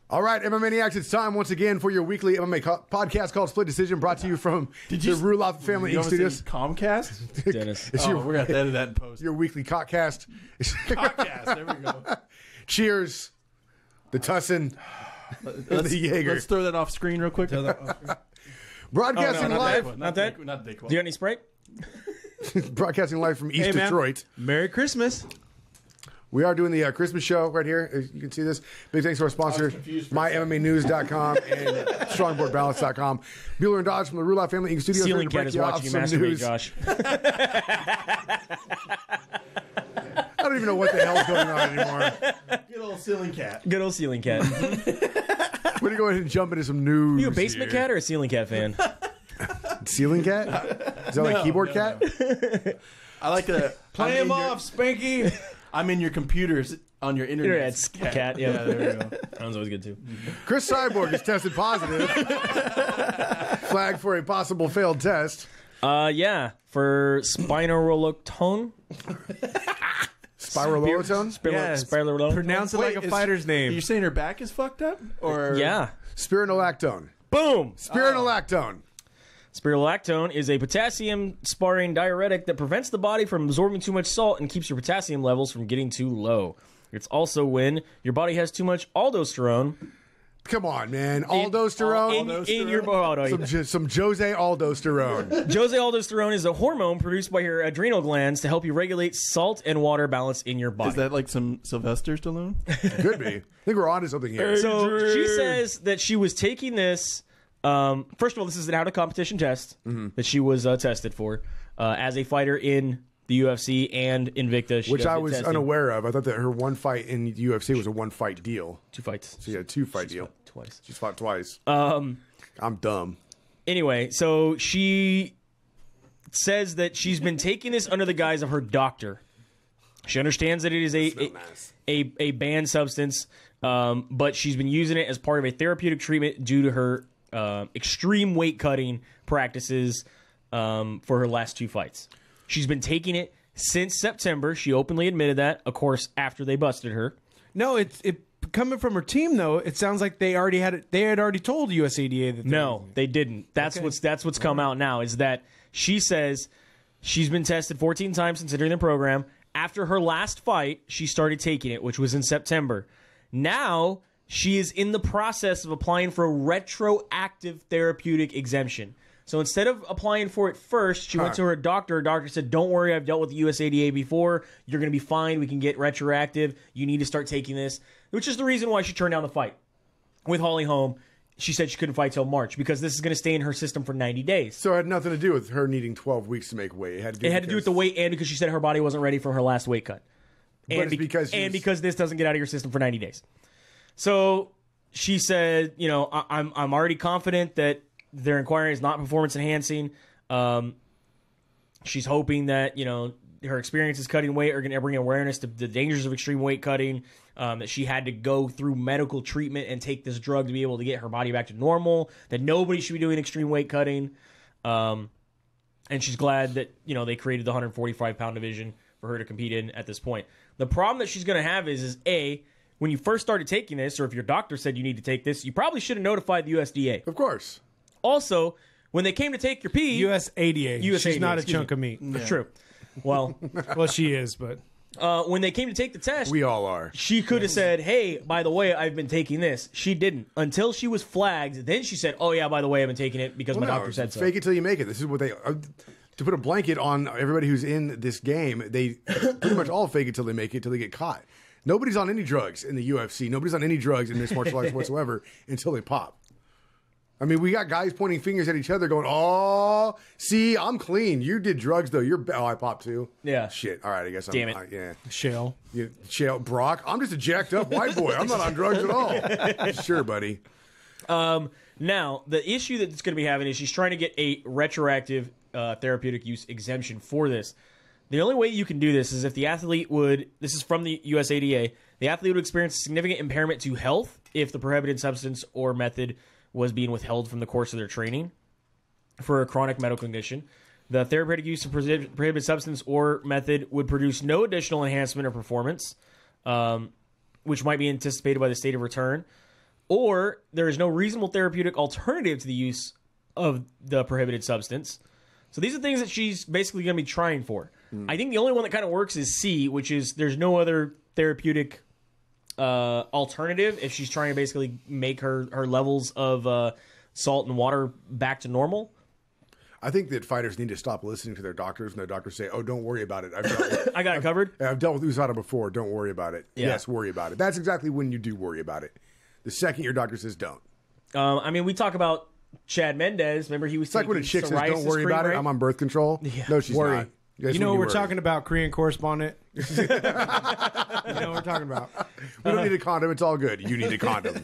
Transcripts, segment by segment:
All right, MMA Maniacs, it's time once again for your weekly MMA podcast called Split Decision, brought to you from the Ruloff Family Inc. Studios. Comcast? Dennis. We're going to have to edit that in post. Your weekly cockcast. Cockcast, there we go. Cheers. The Tussin. The Jaeger. Let's throw that off screen real quick. Broadcasting live. Not that. Not Dayquil. Do you got any Sprite? Broadcasting live from East Detroit. Merry Christmas. We are doing the Christmas show right here. As you can see this. Big thanks to our sponsors, MyMMAnews.com and StrongboardBalance.com. Bueller and Dodge from the Ruloff Family Inc. Studios. Ceiling Cat is watching you masturbate, Josh. I don't even know what the hell's going on anymore. Good old Ceiling Cat. Good old Ceiling Cat. We're going to go ahead and jump into some news. Are you a Basement Cat or a Ceiling Cat fan? Ceiling Cat? Is that like Keyboard Cat? I like to Play him off, Spanky. I'm in your computers on your internet. Internet's cat. Yeah, there we go. That one's always good too. Chris Cyborg is tested positive. Flagged for a possible failed test. Yeah, for spinaroloctone. Spirulotone? Yes. Spirulotone. Pronounce it like a fighter's Are name. you saying her back is fucked up? Or Yeah. Spironolactone. Boom. Spironolactone. Spirulactone is a potassium-sparing diuretic that prevents the body from absorbing too much salt and keeps your potassium levels from getting too low. It's also when your body has too much aldosterone. Come on, man. Aldosterone? In your body. Some Jose Aldosterone. Jose aldosterone is a hormone produced by your adrenal glands to help you regulate salt and water balance in your body. is that like some Sylvester Stallone? Could be. I think we're onto something here. So she says that she was taking this. First of all, this is an out-of-competition test that she was tested for as a fighter in the UFC and Invicta. Which I was unaware of. I thought that her one fight in the UFC was a one-fight deal. 2 fights. So, yeah, two-fight deal. Twice. She's fought twice. I'm dumb. Anyway, so she says that she's been taking this under the guise of her doctor. She understands that it is a banned substance, but she's been using it as part of a therapeutic treatment due to her extreme weight cutting practices for her last 2 fights. She's been taking it since September. She openly admitted that, of course, after they busted her. No, it coming from her team though. It sounds like they already had it. They had already told USADA that. No, they didn't. That's what's come out now. Is that she says she's been tested 14 times since entering the program. After her last fight, she started taking it, which was in September. Now she is in the process of applying for a retroactive therapeutic exemption. So instead of applying for it first, she went to her doctor. Her doctor said, don't worry, I've dealt with the USADA before. You're going to be fine. We can get retroactive. You need to start taking this, which is the reason why she turned down the fight with Holly Holm. She said she couldn't fight till March because this is going to stay in her system for 90 days. So it had nothing to do with her needing 12 weeks to make weight. It had to do with the weight and because she said her body wasn't ready for her last weight cut. But it's because this doesn't get out of your system for 90 days. So she said, I'm already confident that their inquiry is not performance enhancing. She's hoping that, her experiences cutting weight are going to bring awareness to the dangers of extreme weight cutting, that she had to go through medical treatment and take this drug to be able to get her body back to normal, that nobody should be doing extreme weight cutting. And she's glad that, they created the 145-pound division for her to compete in at this point. The problem that she's going to have is A, when you first started taking this, or if your doctor said you need to take this, you probably should have notified the USDA. Of course. Also, when they came to take your pee... USADA. She's not a chunk of meat. Yeah. True. Well... well, she is, but... when they came to take the test... We all are. She could have said, hey, by the way, I've been taking this. She didn't. Until she was flagged, then she said, oh, yeah, by the way, I've been taking it because my doctor said so. Fake it till you make it. This is what they... to put a blanket on everybody who's in this game, they pretty much all fake it till they make it, till they get caught. Nobody's on any drugs in the UFC. Nobody's on any drugs in mixed martial arts whatsoever until they pop. I mean, we got guys pointing fingers at each other going, oh, see, I'm clean. You did drugs, though. I popped too. Yeah. Shit. All right, I guess Damn it. Yeah. Shale. Shale. Brock, I'm just a jacked up white boy. I'm not on drugs at all. Sure, buddy. Now, the issue that's going to be having is she's trying to get a retroactive therapeutic use exemption for this. The only way you can do this is if the athlete would, this is from the USADA, the athlete would experience significant impairment to health if the prohibited substance or method was being withheld from the course of their training for a chronic medical condition. The therapeutic use of prohibited substance or method would produce no additional enhancement or performance, which might be anticipated by the state of return. or there is no reasonable therapeutic alternative to the use of the prohibited substance. So these are things that she's basically going to be trying for. I think the only one that kind of works is C, which is there's no other therapeutic alternative if she's trying to basically make her levels of salt and water back to normal. I think that fighters need to stop listening to their doctors when their doctors say, "Oh, don't worry about it. I got it covered. I've dealt with USADA before. Don't worry about it." Yeah. Yes, worry about it. That's exactly when you do worry about it. The second your doctor says don't. I mean, we talk about Chad Mendez. Remember, he was It's like when a chick says, "Don't worry cream, about it. right? I'm on birth control." Yeah. No, she's Worry. not. Guys, You know what we're worry. talking about, Korean correspondent? You know what we're talking about. We don't need a condom. It's all good. You need a condom.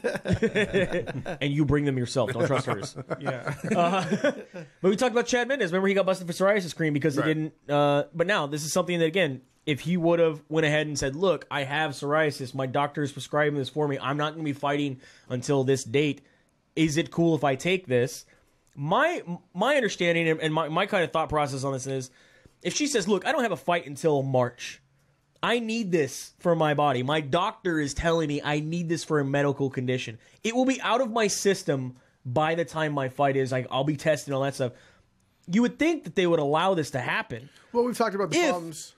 And you bring them yourself. Don't trust hers. Yeah. But we talked about Chad Mendez. Remember, he got busted for psoriasis cream because he didn't. But now this is something that, again, if he would have went ahead and said, "Look, I have psoriasis. My doctor is prescribing this for me. I'm not going to be fighting until this date. Is it cool if I take this?" My understanding and my kind of thought process on this is, if she says, "Look, I don't have a fight until March. I need this for my body. My doctor is telling me I need this for a medical condition. It will be out of my system by the time my fight is. I'll be tested and all that stuff." You would think that they would allow this to happen. Well, we've talked about the If- problems.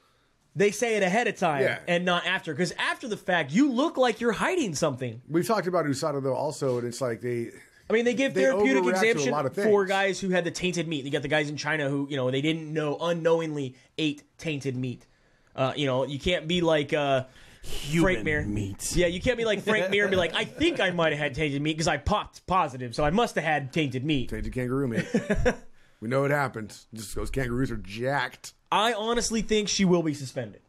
They say it ahead of time Yeah. and not after. Because after the fact, you look like you're hiding something. We've talked about USADA, though, also, and it's like they Give They therapeutic overreact to a exemption lot of things. for guys who had the tainted meat. You got the guys in China who, they didn't know, unknowingly ate tainted meat. You can't be like Frank Mir. meat. Yeah, you can't be like Frank Mir and be like, "I think I might have had tainted meat because I popped positive, so I must have had tainted meat." tainted kangaroo meat. We know it happens. Just those kangaroos are jacked, I honestly think she will be suspended.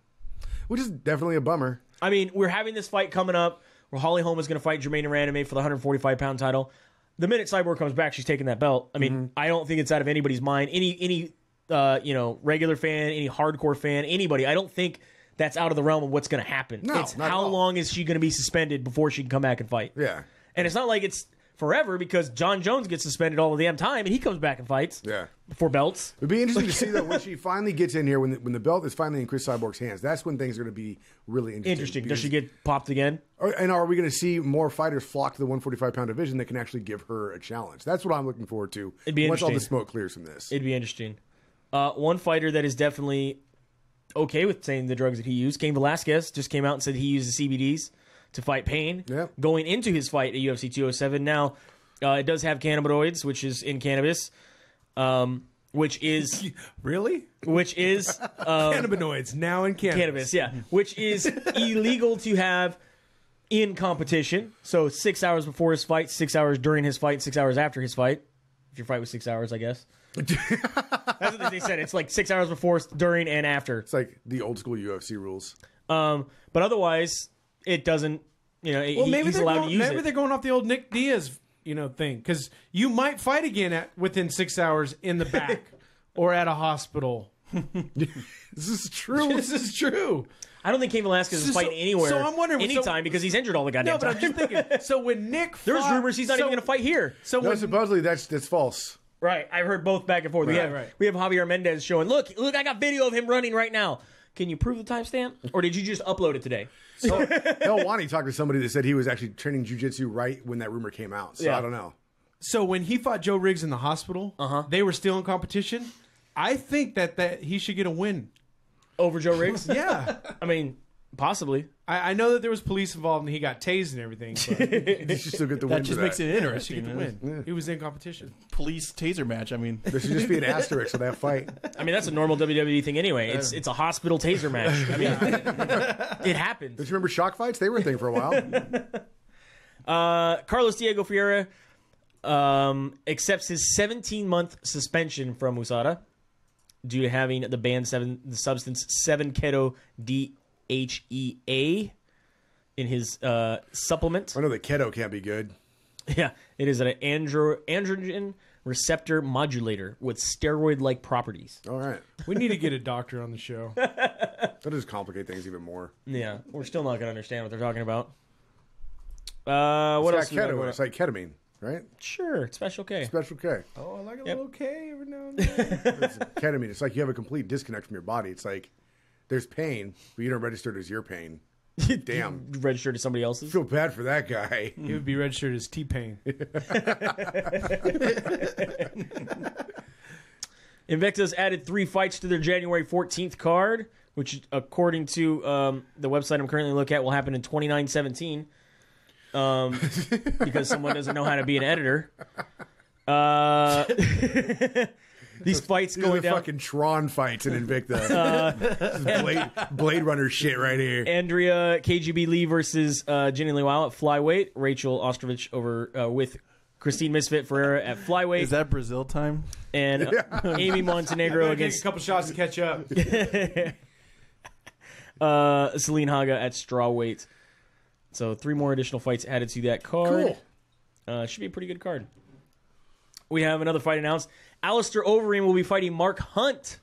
which is definitely a bummer. I mean, we're having this fight coming up where Holly Holm is going to fight Jermaine Randomay for the 145-pound title. The minute Cyborg comes back, she's taking that belt. I mean, I don't think it's out of anybody's mind. Any regular fan, any hardcore fan, anybody. I don't think that's out of the realm of what's going to happen. No, It's not at how all. long is she going to be suspended before she can come back and fight? Yeah. And it's not like it's forever because John Jones gets suspended all the damn time and he comes back and fights Yeah. for belts. It'd be interesting to see, though, when she finally gets in here, when the belt is finally in Chris Cyborg's hands, that's when things are going to be really interesting. Does she get popped again? And are we going to see more fighters flock to the 145-pound division that can actually give her a challenge? That's what I'm looking forward to. It'd be once all the interesting. smoke clears from this. It'd be interesting. One fighter that is definitely okay with saying the drugs that he used, Cain Velasquez, just came out and said he uses CBDs to fight pain. Yep. Going into his fight at UFC 207. Now, it does have cannabinoids, which is in cannabis, which is Really? cannabinoids now in cannabis, yeah, which is illegal to have in competition. So 6 hours before his fight, 6 hours during his fight, 6 hours after his fight. If your fight was 6 hours, I guess. That's what they said. It's like 6 hours before, during, and after. It's like the old school UFC rules. But otherwise, it doesn't. He's allowed to use maybe it. they're going off the old Nick Diaz, thing, because you might fight again within 6 hours in the back or at a hospital. This is true. This is true. I don't think Cain Velasquez is fighting anywhere, so I'm wondering- anytime because he's injured all the goddamn No, but I'm time. just thinking. So when Nick, There's fought, rumors he's not even going to fight here. So No, when supposedly that's false. Right, I've heard both back and forth. Right, We have Javier Mendez showing. Look, I got video of him running right now. Can you prove the timestamp, or did you just upload it today? Hell, Wani talked to somebody that said he was actually training jiu-jitsu right when that rumor came out. So Yeah. I don't know. So when he fought Joe Riggs in the hospital, they were still in competition. I think that he should get a win. Over Joe Riggs? Yeah. I mean, possibly. I know that there was police involved and he got tased and everything. But He should still get the win. That just for makes that. it he should interesting. get the win. He was in competition. Police taser match. I mean, There should just be an asterisk for that fight. I mean, that's a normal WWE thing anyway. It's a hospital taser match. I mean, it happens. Don't you remember shock fights? They were a thing for a while. Carlos Diego Ferreira accepts his 17-month suspension from USADA due to having the substance 7-keto-DHEA in his supplement. I know that keto can't be good. Yeah, it is an androgen receptor modulator with steroid-like properties. All right. We need to get a doctor on the show. That'll just complicate things even more. Yeah, we're still not going to understand what they're talking about. What else? It's we got like going keto. on? It's like ketamine, right? Sure, it's Special K. Special K. Oh, I like a Yep. little K every now and then. It's ketamine. It's like you have a complete disconnect from your body. It's like there's pain, but you don't register it as your pain. Damn. Registered to somebody I else's. feel bad for that guy. He would be registered as T-Pain. Invicta's added 3 fights to their January 14th card, which, according to the website I'm currently looking at, will happen in 29/17. Because someone doesn't know how to be an editor. These fights going down. Fucking Tron fights in Invicta. Blade Runner shit right here. Andrea KGB Lee versus Jenny Liwao at flyweight. Rachel Ostrovich over with Christine Misfit Ferreira at flyweight. Is that Brazil time? And Amy Montenegro against a couple shots to catch up. Celine Haga at strawweight. So 3 more additional fights added to that card. Cool. Should be a pretty good card. We have another fight announced. Alistair Overeem will be fighting Mark Hunt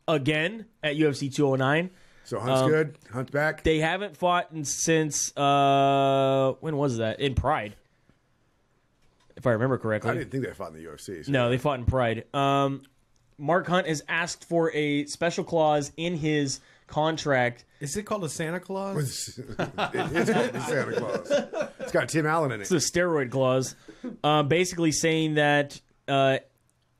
again at UFC 209. So Hunt's good. Hunt's back. They haven't fought since when was that? In Pride, if I remember correctly. I didn't think they fought in the UFC. So. No, they fought in Pride. Mark Hunt has asked for a special clause in his contract. Is it called a Santa Claus? It's called the Santa Claus. It's got Tim Allen in it. It's a steroid clause, basically saying that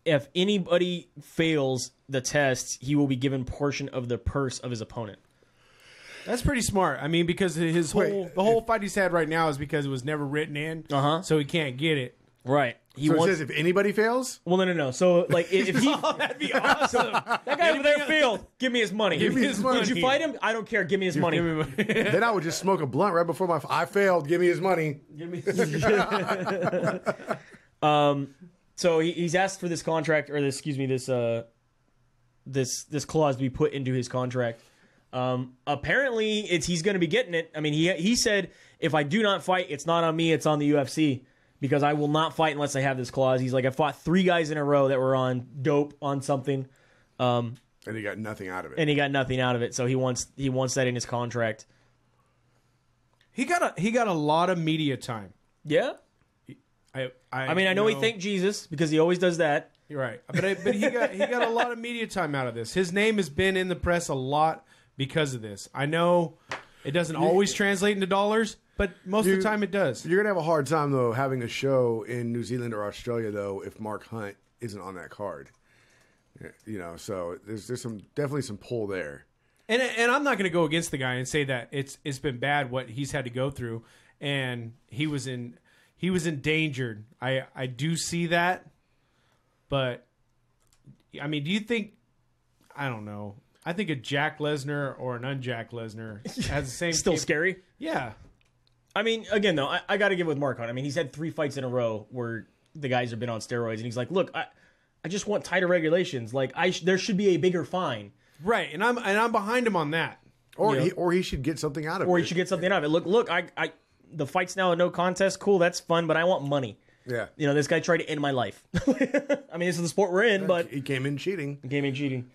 if anybody fails the test, he will be given portion of the purse of his opponent. That's pretty smart. I mean, because the whole fight he's had right now is because it was never written in, so he can't get it. Right. So it says if anybody fails? Well, no. So, like, if he... That'd be awesome. That guy over there failed. Give me his money. Give me his money. Did you fight him? I don't care. Give me his money. Then I would just smoke a blunt right before I failed. Give me his money. So he's asked for this contract, or this clause to be put into his contract. Apparently, he's going to be getting it. I mean, he said, if I do not fight, it's not on me, it's on the UFC. Because I will not fight unless I have this clause. He's like, I fought 3 guys in a row that were on dope, on something. And he got nothing out of it. So he wants that in his contract. He got a lot of media time. Yeah. I mean, I know he thanked Jesus because he always does that. You're right. But he got a lot of media time out of this. His name has been in the press a lot because of this. I know it doesn't always translate into dollars, but most of the time it does. You're going to have a hard time, though, having a show in New Zealand or Australia, though, if Mark Hunt isn't on that card. You know, so there's definitely some pull there. And I'm not going to go against the guy and say that it's been bad what he's had to go through, and he was endangered. I do see that, but I mean, do you think? I don't know. I think a Jack Lesnar or an un-Jack Lesnar has the same. Still scary. Yeah. I mean, again, though, I got to give with Mark Hunt. I mean, he's had 3 fights in a row where the guys have been on steroids, and he's like, "Look, I just want tighter regulations. Like, there should be a bigger fine." Right, and I'm behind him on that. Or he should get something out of it. Or he should get something out of it. Look, the fight's now a no contest. Cool, that's fun, but I want money. Yeah. You know, this guy tried to end my life. I mean, this is the sport we're in, but he came in cheating.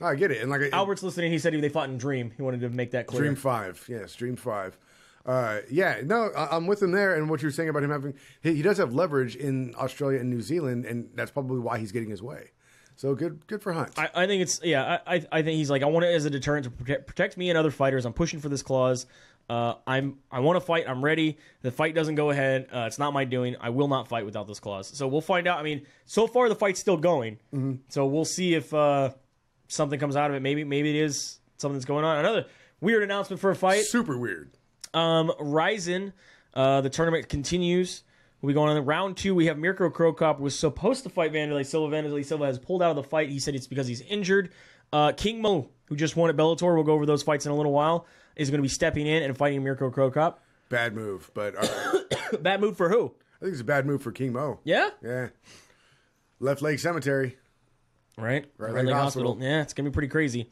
I get it. And Albert's listening. He said they fought in Dream. He wanted to make that clear. Dream 5. Yes, Dream 5. I'm with him there. And what you're saying about him having, he does have leverage in Australia and New Zealand, and that's probably why he's getting his way. So good for Hunt. I think it's I think he's like, I want it as a deterrent to protect me and other fighters. I'm pushing for this clause. I want to fight. I'm ready. The fight doesn't go ahead. It's not my doing. I will not fight without this clause. So we'll find out. I mean, so far the fight's still going. Mm-hmm. So we'll see if something comes out of it. Maybe it is something that's going on. Another weird announcement for a fight. Super weird. Rizin, the tournament continues. We'll be going on round 2. We have Mirko Cro Cop was supposed to fight Vanderlei Silva. Vanderlei Silva has pulled out of the fight. He said it's because he's injured. King Mo, who just won at Bellator, we'll go over those fights in a little while, is going to be stepping in and fighting Mirko Cro Cop. Bad move, but bad move for who? I think it's a bad move for King Mo. Yeah? Yeah. Left leg cemetery. Right leg hospital. Yeah, it's going to be pretty crazy.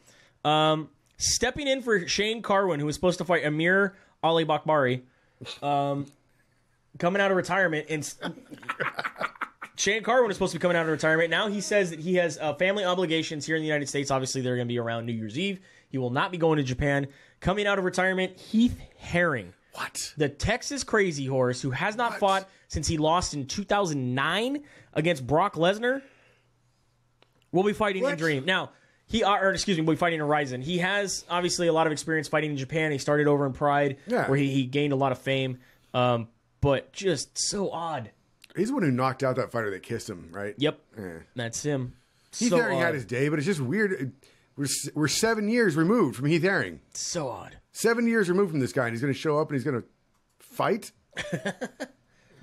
Stepping in for Shane Carwin, who was supposed to fight Amir Ali Bakbari. Coming out of retirement, and Shane Carwin is supposed to be coming out of retirement. Now he says that he has family obligations here in the United States. Obviously, they're going to be around New Year's Eve. He will not be going to Japan. Coming out of retirement, Heath Herring. What? The Texas Crazy Horse, who has not fought since he lost in 2009 against Brock Lesnar, will be fighting in Dream. Now, Fighting in Rizin. He has obviously a lot of experience fighting in Japan. He started over in Pride, where he gained a lot of fame, but just so odd. He's the one who knocked out that fighter that kissed him, right? Yep, that's him. Heath Herring had his day, but it's just weird. We're 7 years removed from Heath Herring. So odd. 7 years removed from this guy, and he's going to show up and he's going to fight?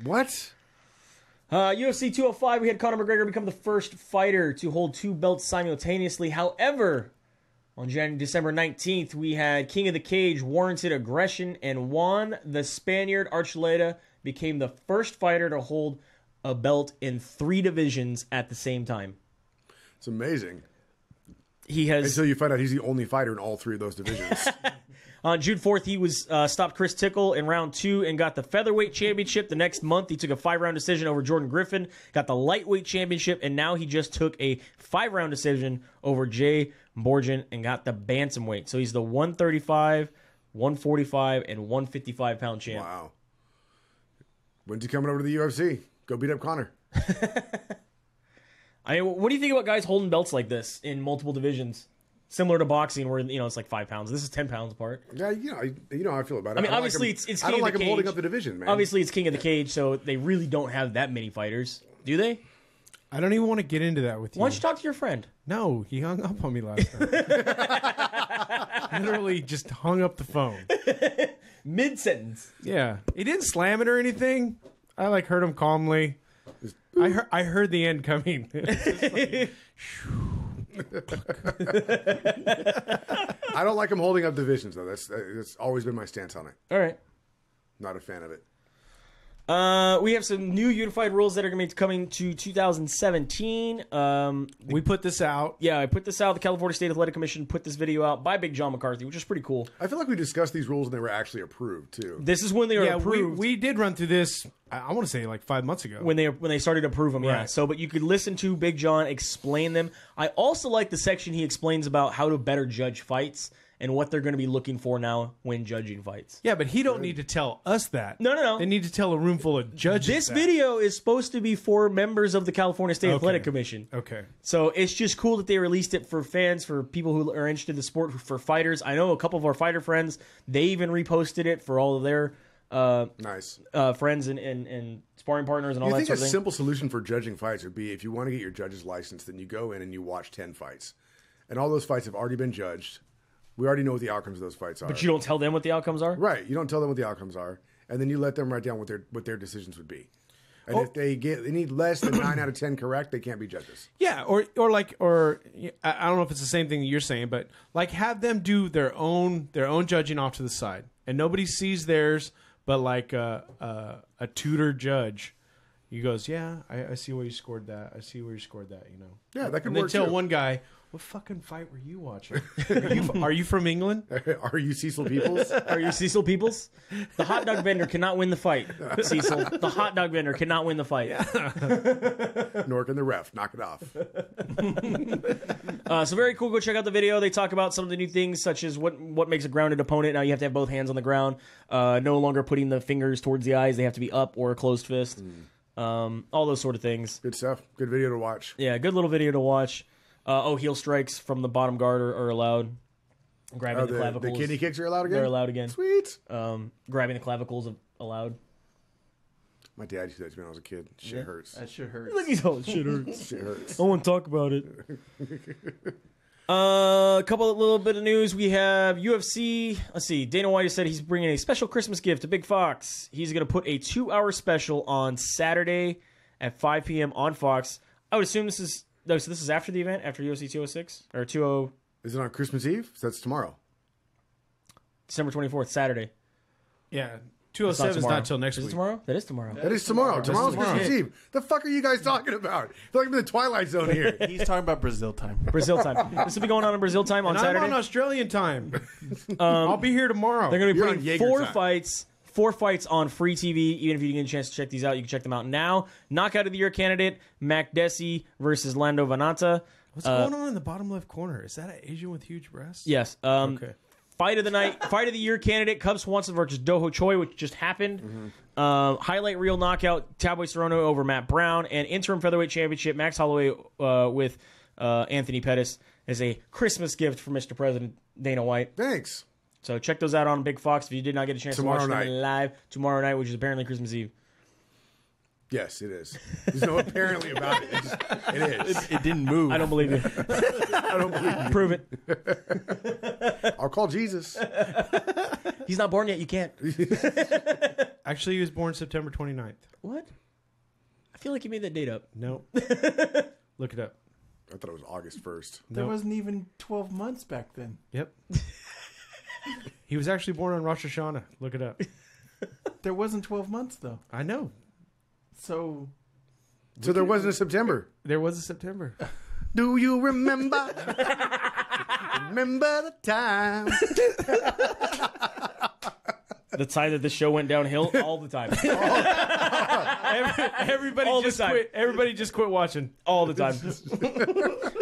What? UFC 205, we had Conor McGregor become the first fighter to hold 2 belts simultaneously. However, on December 19th, we had King of the Cage, Warranted Aggression, and Juan, the Spaniard, Archuleta, became the first fighter to hold a belt in 3 divisions at the same time. It's amazing. He has until you find out he's the only fighter in all 3 of those divisions. On June 4th, he was stopped Chris Tickle in round 2 and got the featherweight championship. The next month, he took a 5-round decision over Jordan Griffin, got the lightweight championship, and now he just took a 5-round decision over Jay Borgen and got the bantamweight. So he's the 135, 145, and 155 pound champ. Wow. When's he coming over to the UFC? Go beat up Conor. I mean, what do you think about guys holding belts like this in multiple divisions? Similar to boxing, where it's like 5 pounds. This is 10 pounds apart. Yeah, you know how I feel about it. I mean, obviously, it's King of the Cage. I don't like him holding up the division, man. Obviously, it's King of the Cage, so they really don't have that many fighters, do they? I don't even want to get into that with you. Why don't you talk to your friend? No, he hung up on me last time. Literally just hung up the phone. Mid-sentence. Yeah. He didn't slam it or anything. I heard him calmly. I heard the end coming. I don't like him holding up divisions, though. That's always been my stance on it. All right. Not a fan of it. We have some new unified rules that are going to be coming to 2017. We put this out. Yeah, I put this out. The California State Athletic Commission put this video out by Big John McCarthy, which is pretty cool. I feel like we discussed these rules and they were actually approved, too. This is when they were approved. We did run through this, I want to say 5 months ago. When they started to approve them, yeah. Right. So, but you could listen to Big John explain them. I also like the section he explains about how to better judge fights and what they're going to be looking for now when judging fights. Yeah, but he don't need to tell us that. No. They need to tell a room full of judges This that. video is supposed to be for members of the California State Athletic Commission. Okay. So it's just cool that they released it for fans, for people who are interested in the sport, for fighters. I know a couple of our fighter friends, they even reposted it for all of their nice friends and sparring partners and all that that sort of thing. thing. A simple solution for judging fights would be if you want to get your judge's license, then you go in and you watch 10 fights. And all those fights have already been judged. We already know what the outcomes of those fights are. But you don't tell them what the outcomes are? Right. You don't tell them what the outcomes are. And then you let them write down what their decisions would be. And if they need less than 9 out of 10 correct, they can't be judges. Yeah, or I don't know if it's the same thing that you're saying, but have them do their own judging off to the side, and nobody sees theirs, but a tutor judge. He goes, yeah, I see where you scored that. I see where you scored that. Yeah, that could and work then tell too. one guy, what fucking fight were you watching? Are you from England? Are you Cecil Peoples? Are you Cecil Peoples? The hot dog vendor cannot win the fight, Cecil. The hot dog vendor cannot win the fight. Nor can the ref. Knock it off. So very cool. Go check out the video. They talk about some of the new things, such as what makes a grounded opponent. Now you have to have both hands on the ground. No longer putting the fingers towards the eyes. They have to be up or a closed fist. All those sort of things. Good stuff. Good video to watch. Yeah, good little video to watch. Heel strikes from the bottom guard are allowed. Grabbing the clavicles. The kidney kicks are allowed again? They're allowed again. Sweet. Grabbing the clavicles allowed. My dad used to do that to me when I was a kid. Shit hurts. That shit hurts. Look, he's all shit hurts. Shit hurts. I want to talk about it. A couple of little bit of news. We have UFC. Let's see. Dana White has said he's bringing a special Christmas gift to Big Fox. He's going to put a 2-hour special on Saturday at 5 p.m. on Fox. I would assume this is after the event, after UFC 206 or 20. Is it on Christmas Eve? So that's tomorrow. December 24th, Saturday. Yeah. 207 is not till next week. Is it tomorrow? That is tomorrow. That is tomorrow. Tomorrow's Christmas Eve. The fuck are you guys talking about? I feel like I'm in the Twilight Zone here. He's talking about Brazil time. Brazil time. This will be going on in Brazil time on And Saturday. I'm on Australian time. I'll be here tomorrow. They're going to be You're putting on Jaeger four fights on free TV. Even if you didn't get a chance to check these out, you can check them out now. Knockout of the Year candidate, Mac Desi versus Lando Vanata. What's going on in the bottom left corner? Is that an Asian with huge breasts? Yes. Okay. Fight of the night, fight of the year candidate, Cub Swanson versus Doho Choi, which just happened. Highlight reel knockout, Cowboy Cerrone over Matt Brown, and interim featherweight championship, Max Holloway with Anthony Pettis. as a Christmas gift for Mr. President Dana White. Thanks. So check those out on Big Fox if you did not get a chance Tomorrow to watch night. them live tomorrow night, which is apparently Christmas Eve. Yes, it is. There's no apparently about it. It is. It didn't move. I don't believe you. I don't believe you. Prove it. I'll call Jesus. He's not born yet. You can't. Actually, he was born September 29th. What? I feel like you made that date up. Nope. Look it up. I thought it was August 1st. There Nope. wasn't even 12 months back then. Yep. He was actually born on Rosh Hashanah. Look it up. There wasn't 12 months, though. I know. So So there wasn't a September. There was a September. Do you remember? Remember the time? The time that the show went downhill all the time. Everybody All the just time. quit. Everybody just quit watching. All the time.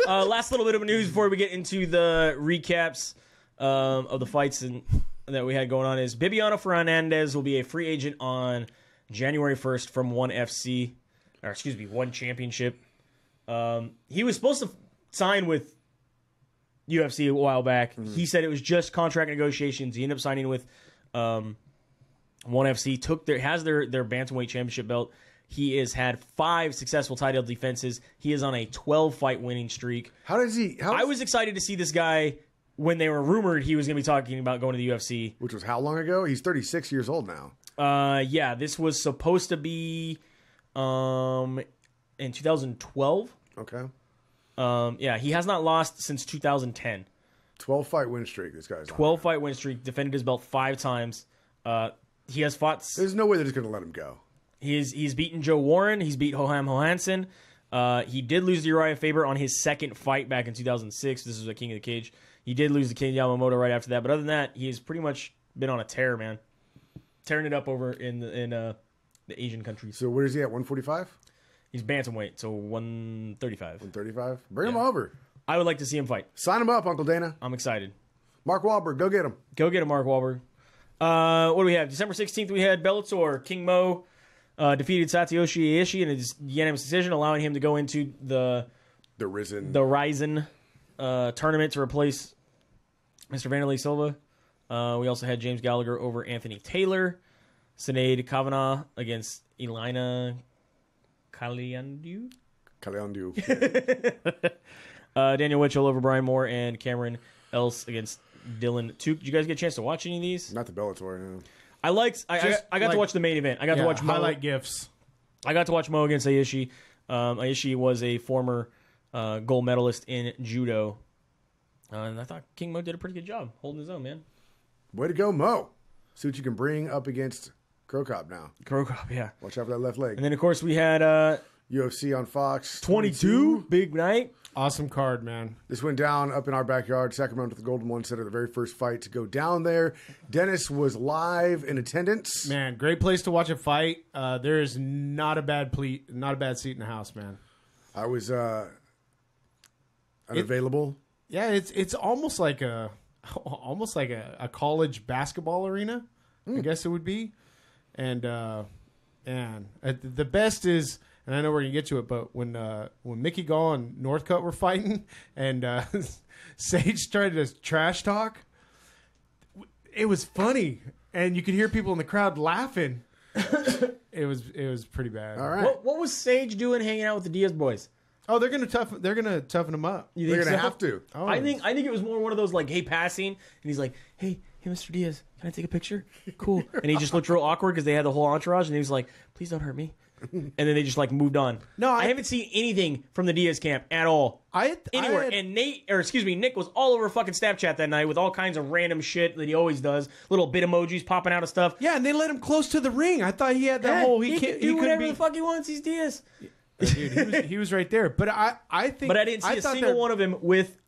Last little bit of news before we get into the recaps of the fights that we had going on is Bibiano Fernandez will be a free agent on January 1st from One Championship. He was supposed to sign with UFC a while back. Mm-hmm. He said it was just contract negotiations. He ended up signing with One FC. Has their bantamweight championship belt. He has had 5 successful title defenses. He is on a 12-fight winning streak. I was excited to see this guy when they were rumored he was going to be talking about going to the UFC. Which was how long ago? He's 36 years old now. Yeah, this was supposed to be in 2012. Okay. Yeah, he has not lost since 2010. 12-fight win streak, this guy's on. 12-fight win streak, defended his belt 5 times. He has fought... There's no way they're just going to let him go. He's beaten Joe Warren. He's beat Hoham Johansson. He did lose to Uriah Faber on his second fight back in 2006. This was a King of the Cage. He did lose to Ken Yamamoto right after that. But other than that, he's pretty much been on a tear, man. Tearing it up over in the Asian countries. So where is he at, 145? He's bantamweight, so 135. 135? Bring him over. I would like to see him fight. Sign him up, Uncle Dana. I'm excited. Mark Wahlberg, go get him. Go get him, Mark Wahlberg. What do we have? December 16th, we had Bellator. King Mo defeated Satoshi Ishii in a unanimous decision, allowing him to go into the Rizin tournament to replace Mr. Vanderlei Silva. We also had James Gallagher over Anthony Taylor. Sinead Kavanagh against Elina Kaliandu. Daniel Witchell over Brian Moore, and Cameron Else against Dylan Tuke. Did you guys get a chance to watch any of these? Not the Bellator, no. I got to watch the main event. I got to watch Mo. highlight gifs. I got to watch Mo against Aishi. Aishi was a former gold medalist in judo. And I thought King Mo did a pretty good job holding his own, man. Way to go, Mo. See what you can bring up against Cro Cop now. Cro Cop, yeah. Watch out for that left leg. And then, of course, we had UFC on Fox. 22, big night. Awesome card, man. This went down up in our backyard. Sacramento, the Golden One Center, the very first fight to go down there. Dennis was live in attendance. Man, great place to watch a fight. There is not a bad seat in the house, man. I was unavailable. Yeah, it's almost like a college basketball arena. I guess it would be. And man, the best is, and I know we're gonna get to it, but when Mickey Gall and Northcutt were fighting, and Sage tried to trash talk, it was funny, and you could hear people in the crowd laughing. It was pretty bad. All right. What was Sage doing hanging out with the Diaz boys? Oh, they're gonna toughen him up. You They're think going to so? have to. Oh. I think it was more one of those like, hey, passing, and he's like, hey, Mr. Diaz, can I take a picture? Cool. And he just looked real awkward because they had the whole entourage, and he was like, please don't hurt me. And then they just like moved on. No, I haven't seen anything from the Diaz camp at all. Anywhere. And Nick was all over fucking Snapchat that night with all kinds of random shit that he always does. Little bit emojis popping out of stuff. Yeah, and they let him close to the ring. I thought he had that Yeah, whole he can do couldn't whatever be. the fuck he wants. He's Diaz. Dude, he was right there. But I think. But I didn't see a thought single one of him with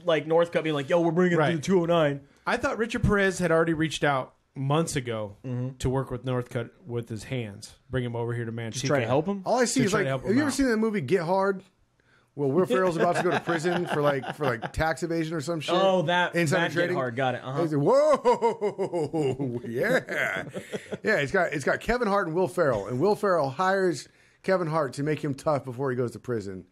like Northcutt being like, yo, we're bringing him to the 209. I thought Richard Perez had already reached out months ago to work with Northcutt with his hands, bring him over here to Manchester. Just trying to help him. All I see To is try like, to help have him you ever out. seen that movie Get Hard? Well, Will Ferrell's about to go to prison for tax evasion or some shit. Oh, that Insider Get trading. Hard. Got it. I was like, whoa, yeah, yeah. It's got Kevin Hart and Will Ferrell, and Will Ferrell hires Kevin Hart to make him tough before he goes to prison.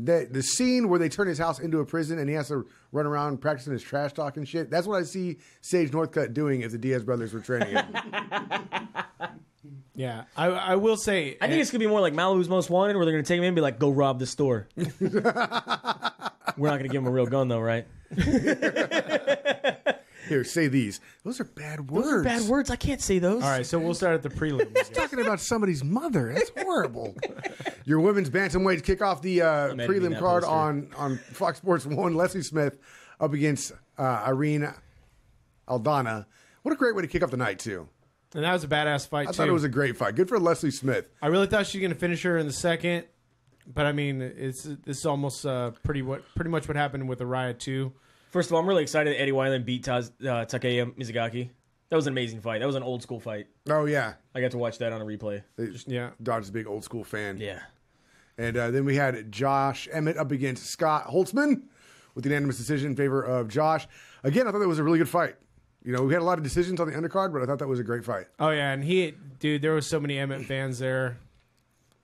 The scene where they turn his house into a prison and he has to run around practicing his trash talk and shit. That's what I see Sage Northcutt doing if the Diaz brothers were training him. Yeah, I will say. I think it's going to be more like Malibu's Most Wanted, where they're going to take him in and be like, go rob the store. We're not going to give him a real gun, though, right? Here, say these. Those are bad words. Those are bad words. I can't say those. All right, so we'll start at the prelims. He's talking about somebody's mother. That's horrible. Your women's bantamweights kick off the prelim card on Fox Sports 1. Leslie Smith up against Irene Aldana. What a great way to kick off the night, too. And that was a badass fight, I thought it was a great fight. Good for Leslie Smith. I really thought she was going to finish her in the second. But, I mean, this is almost pretty much what happened with Araya, too. First of all, I'm really excited that Eddie Wineland beat Takeya Mizugaki. That was an amazing fight. That was an old school fight. Oh, yeah. I got to watch that on a replay. Dodge's a big old school fan. Yeah. And then we had Josh Emmett up against Scott Holtzman with the unanimous decision in favor of Josh. Again, I thought that was a really good fight. You know, we had a lot of decisions on the undercard, but I thought that was a great fight. Oh, yeah. And there were so many Emmett fans there.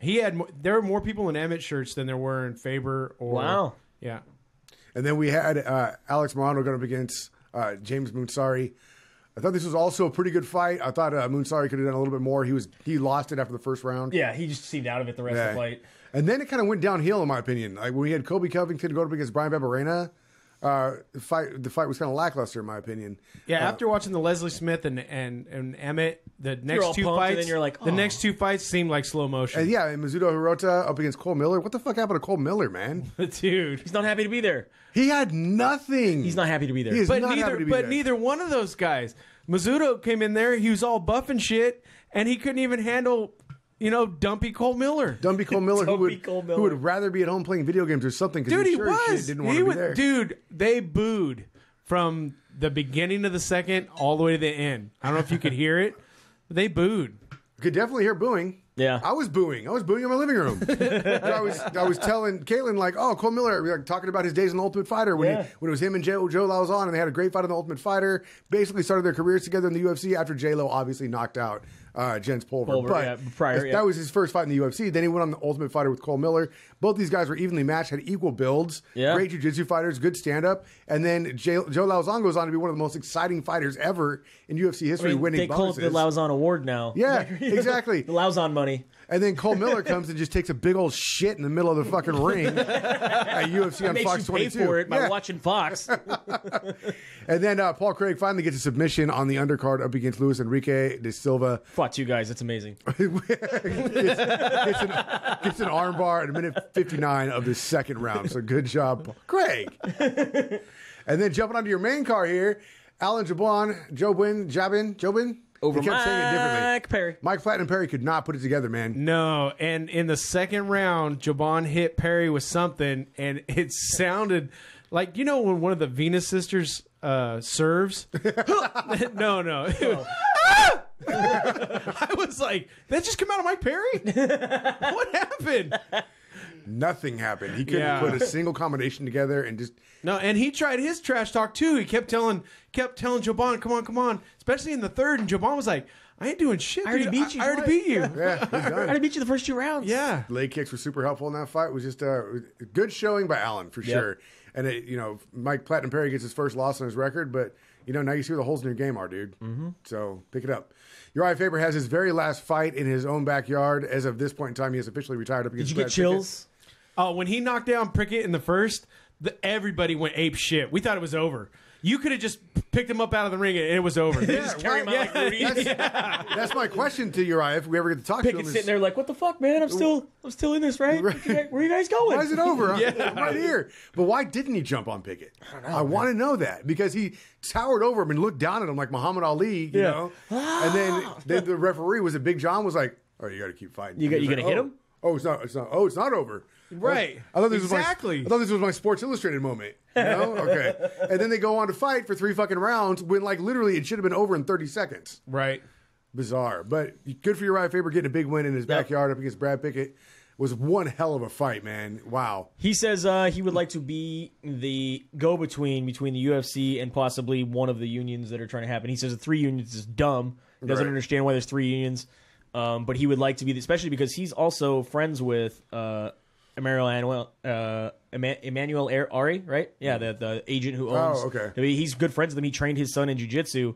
There were more people in Emmett shirts than there were in Faber. Wow. Yeah. And then we had Alex Morano going up against James Moonsari. I thought this was also a pretty good fight. I thought Moonsari could have done a little bit more. He lost it after the first round. Yeah, he just seemed out of it the rest of the fight. And then it kind of went downhill, in my opinion. Like when we had Kobe Covington go up against Brian Barberena, the fight was kind of lackluster, in my opinion. Yeah, after watching the Leslie Smith and Emmett, the next two fights, and then you're like, the next two fights seemed like slow motion. And Mizuto Hirota up against Cole Miller. What the fuck happened to Cole Miller, man? Dude, he's not happy to be there. He had nothing. He's not happy to be there. He is not happy to be there. Neither one of those guys. Mizuto came in there. He was all buff and shit, and he couldn't even handle, dumpy Cole Miller. Dumpy Cole Miller, who would rather be at home playing video games or something. Dude, he was. Didn't want to be there. Dude, they booed from the beginning of the second all the way to the end. I don't know if you could hear it, but they booed. You could definitely hear booing. Yeah, I was booing. I was booing in my living room. I was telling Caitlin, like, oh, Cole Miller, talking about his days in the Ultimate Fighter when it was him and Joe Lauzon, and they had a great fight in the Ultimate Fighter. Basically started their careers together in the UFC after J-Lo obviously knocked out Jens Pulver. That was his first fight in the UFC. Then he went on the Ultimate Fighter with Cole Miller. Both these guys were evenly matched, had equal builds, great jiu-jitsu fighters, good stand-up. And then Joe Lauzon goes on to be one of the most exciting fighters ever in UFC history, winning they bonuses. They call it the Lauzon Award now. Yeah, exactly. The Lauzon money. And then Cole Miller comes and just takes a big old shit in the middle of the fucking ring at UFC on Fox 22. Pay for it by watching Fox. And then Paul Craig finally gets a submission on the undercard up against Luis Enrique de Silva. Fought two guys. That's amazing. Gets an armbar at a minute 59 of the second round. So good job, Paul Craig. And then jumping onto your main card here, Alan Jobin. Over he kept saying it differently. Mike Perry. Mike Platinum Perry could not put it together, man. No, and in the second round, Jabon hit Perry with something, and it sounded like, when one of the Venus sisters serves? No. I was like, that just come out of Mike Perry? What happened? Nothing happened. He couldn't put a single combination together and just... No, and he tried his trash talk too. He kept telling Jabon, come on. Especially in the third, and Jabon was like, I ain't doing shit. I already beat you. I already beat you. Yeah, he's done. I already beat you the first two rounds. Yeah. Leg kicks were super helpful in that fight. It was just a good showing by Allen, for sure. And, Mike Platinum Perry gets his first loss on his record, but, now you see where the holes in your game are, dude. Mm-hmm. So pick it up. Uriah Faber has his very last fight in his own backyard. As of this point in time, he has officially retired up against Did you get chills? Oh, when he knocked down Prickett in the first, everybody went ape shit. We thought it was over. You could have just picked him up out of the ring and it was over. They just carry him out like Rudy. That's my question to Uriah. If we ever get to talk to him, Pickett's sitting there like, what the fuck, man? I'm still in this, right? Where are you guys going? Why is it over? I'm right here. But why didn't he jump on Pickett? I don't know. I want to know that because he towered over him and looked down at him like Muhammad Ali, you know. And then the referee was Big John was like, "Oh, you got to keep fighting. You gonna hit him? Oh, it's not. Oh, it's not over." Right. I thought this was my Sports Illustrated moment. Okay. And then they go on to fight for 3 fucking rounds when, like, literally it should have been over in 30 seconds. Right. Bizarre. But good for Uriah Faber getting a big win in his backyard up against Brad Pickett. Was one hell of a fight, man. Wow. He says he would like to be the go-between between the UFC and possibly one of the unions that are trying to happen. He says the 3 unions is dumb. He doesn't understand why there's 3 unions. But he would like to be, especially because he's also friends with Emmanuel Ari, right? Yeah, the agent who owns. Oh, okay. I mean, he's good friends with him. He trained his son in jiu-jitsu.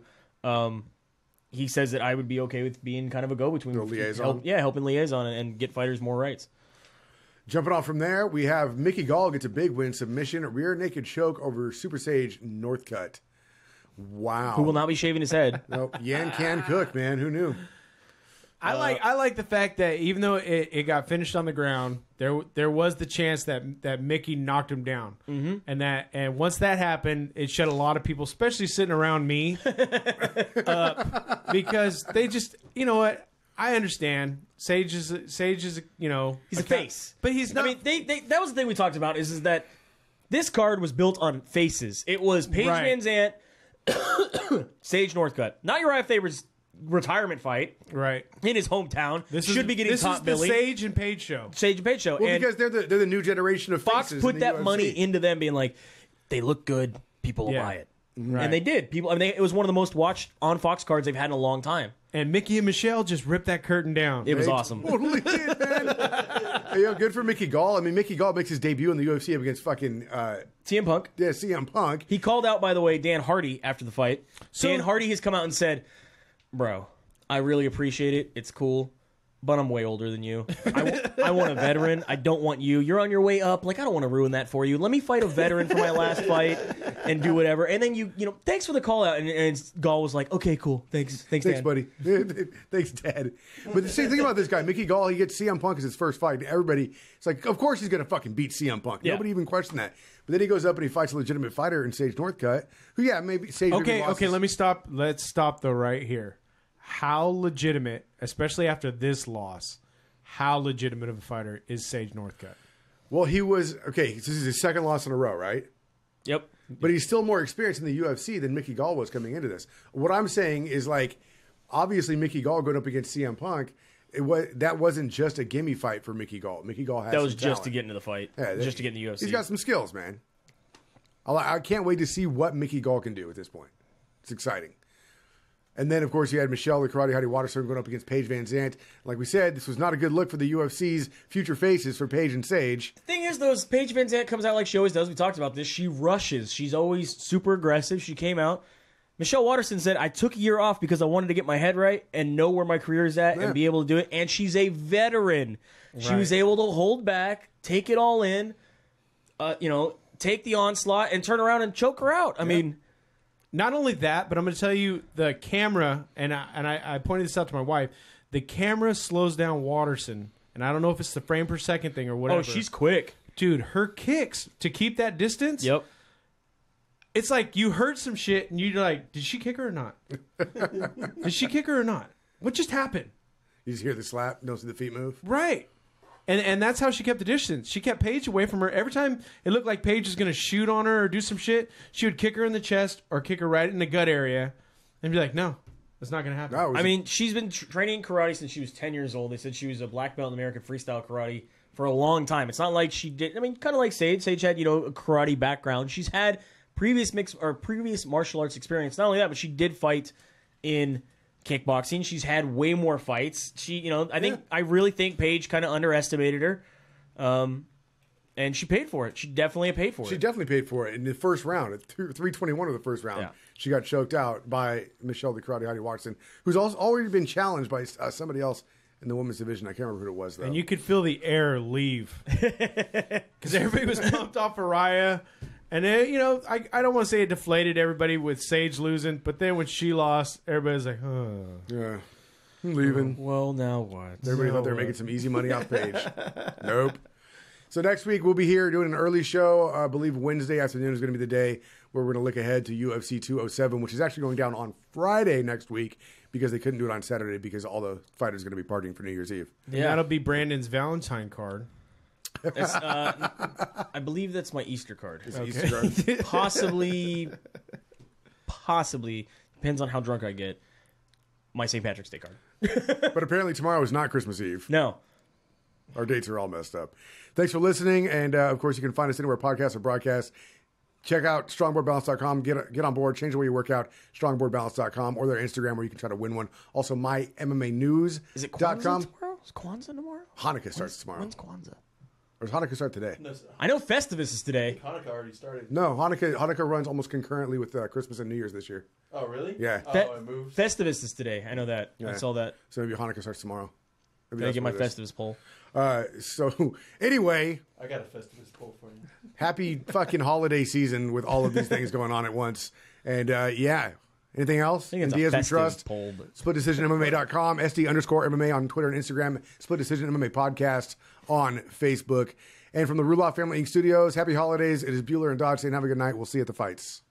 He says that I would be okay with being kind of a go-between. The liaison. Helping liaison and get fighters more rights. Jumping off from there, we have Mickey Gall gets a big win submission, rear naked choke over Super Sage Northcutt. Wow. Who will not be shaving his head. Nope. Yan can cook, man. Who knew? I like the fact that even though it got finished on the ground, there was the chance that Mickey knocked him down, and once that happened, it shut a lot of people, especially sitting around me, because they just, you know what, I understand. Sage is you know, He's a face, but he's not. I mean, that was the thing we talked about is that this card was built on faces. It was Paige Van Zandt, Sage Northcutt, not Uriah Faber's retirement fight, right in his hometown. This is getting top billing. Sage and Paige show. Sage and Paige show. Well, and because they're the new generation of Fox faces put in the that UFC. money into them, being like, they look good, people will buy it, and they did. People, I mean, it was one of the most watched on Fox cards they've had in a long time. And Mickey and Michelle just ripped that curtain down. It was awesome. Totally did, man. Hey, yo, good for Mickey Gall. I mean, Mickey Gall makes his debut in the UFC against fucking CM Punk. Yeah, CM Punk. He called out, by the way, Dan Hardy after the fight. Dan Hardy has come out and said, bro, I really appreciate it. It's cool. But I'm way older than you. I want a veteran. I don't want you. You're on your way up. Like, I don't want to ruin that for you. Let me fight a veteran for my last fight and do whatever. And then you know, thanks for the call out. And Gall was like, okay, cool. Thanks, Dad. Buddy. Thanks, Dad. But the same thing about this guy, Mickey Gall, he gets CM Punk as his first fight. Everybody, it's like, of course he's going to fucking beat CM Punk. Yeah. Nobody even questioned that. But then he goes up and he fights a legitimate fighter in Sage Northcutt, who, yeah, maybe Sage. Okay, let me stop. Let's stop though right here. How legitimate, especially after this loss, how legitimate of a fighter is Sage Northcutt? Well, he was, okay, this is his second loss in a row, right? Yep. But he's still more experienced in the UFC than Mickey Gall was coming into this. What I'm saying is, like, obviously Mickey Gall going up against CM Punk, that wasn't just a gimme fight for Mickey Gall. Mickey Gall has That was some just talent. to get into the fight. Yeah, just to get in the UFC. He's got some skills, man. I can't wait to see what Mickey Gall can do at this point. It's exciting. And then, of course, you had Michelle, the Karate Hottie Waterstone, going up against Paige Van Zandt. Like we said, this was not a good look for the UFC's future faces for Paige and Sage. The thing is, though, is Paige Van Zandt comes out like she always does. We talked about this. She rushes. She's always super aggressive. She came out. Michelle Waterson said, I took a year off because I wanted to get my head right and know where my career is at and be able to do it. And she's a veteran. Right. She was able to hold back, take it all in, take the onslaught, and turn around and choke her out. I mean... Not only that, but I'm going to tell you the camera, and I pointed this out to my wife, the camera slows down Waterson, and I don't know if it's the frame per second thing or whatever. Oh, she's quick. Dude, her kicks to keep that distance. Yep. It's like you heard some shit, and you're like, did she kick her or not? Did she kick her or not? What just happened? You just hear the slap, don't see the feet move. Right. And that's how she kept the distance. She kept Paige away from her. Every time it looked like Paige was going to shoot on her or do some shit, she would kick her in the chest or kick her right in the gut area and be like, no, that's not going to happen. I mean, she's been training karate since she was 10 years old. They said she was a black belt in American freestyle karate for a long time. It's not like she did. I mean, kind of like Sage. Sage had, a karate background. She's had previous martial arts experience. Not only that, but she did fight in kickboxing. She's had way more fights. She, I really think Paige kind of underestimated her, and she paid for it. She definitely paid for it. She definitely paid for it in the first round. At 3:21 of the first round, she got choked out by Michelle the Karate Hottie Watson, who's also already been challenged by somebody else in the women's division. I can't remember who it was though. And you could feel the air leave because everybody was pumped off Araya. And then, I don't want to say it deflated everybody with Sage losing, but then when she lost, everybody's like, oh. Yeah. I'm leaving. Well, now what? Everybody thought they were making some easy money off Paige. Nope. So next week, we'll be here doing an early show. I believe Wednesday afternoon is going to be the day where we're going to look ahead to UFC 207, which is actually going down on Friday next week because they couldn't do it on Saturday because all the fighters are going to be partying for New Year's Eve. Yeah. That'll be Brandon's Valentine card. I believe that's my Easter card. Okay. Easter card. Possibly, depends on how drunk I get, my St. Patrick's Day card. But apparently tomorrow is not Christmas Eve. No. Our dates are all messed up. Thanks for listening. And, of course, you can find us anywhere podcasts are broadcast. Check out strongboardbalance.com. Get on board. Change the way you work out. Strongboardbalance.com or their Instagram where you can try to win one. Also, mymMMAnews.com. Is it Kwanzaa tomorrow? Is Kwanzaa tomorrow? Hanukkah starts tomorrow. When's Kwanzaa? Or does Hanukkah start today? No, sir. I know Festivus is today. Hanukkah already started. No, Hanukkah runs almost concurrently with Christmas and New Year's this year. Oh, really? Yeah. Oh, it moved. Festivus is today. I know that. I Yeah. saw that. So maybe Hanukkah starts tomorrow. Maybe Gotta that's get my what it is. Festivus poll. So anyway, I got a Festivus poll for you. happy fucking holiday season with all of these things going on at once. And yeah, anything else? I think it's Diaz a we festive trust. poll, but SplitDecisionMMA.com, SD_MMA on Twitter and Instagram, Split Decision MMA Podcast on Facebook. And from the Ruloff Family Inc. Studios, happy holidays. It is Bueller and Dodge saying have a good night. We'll see you at the fights.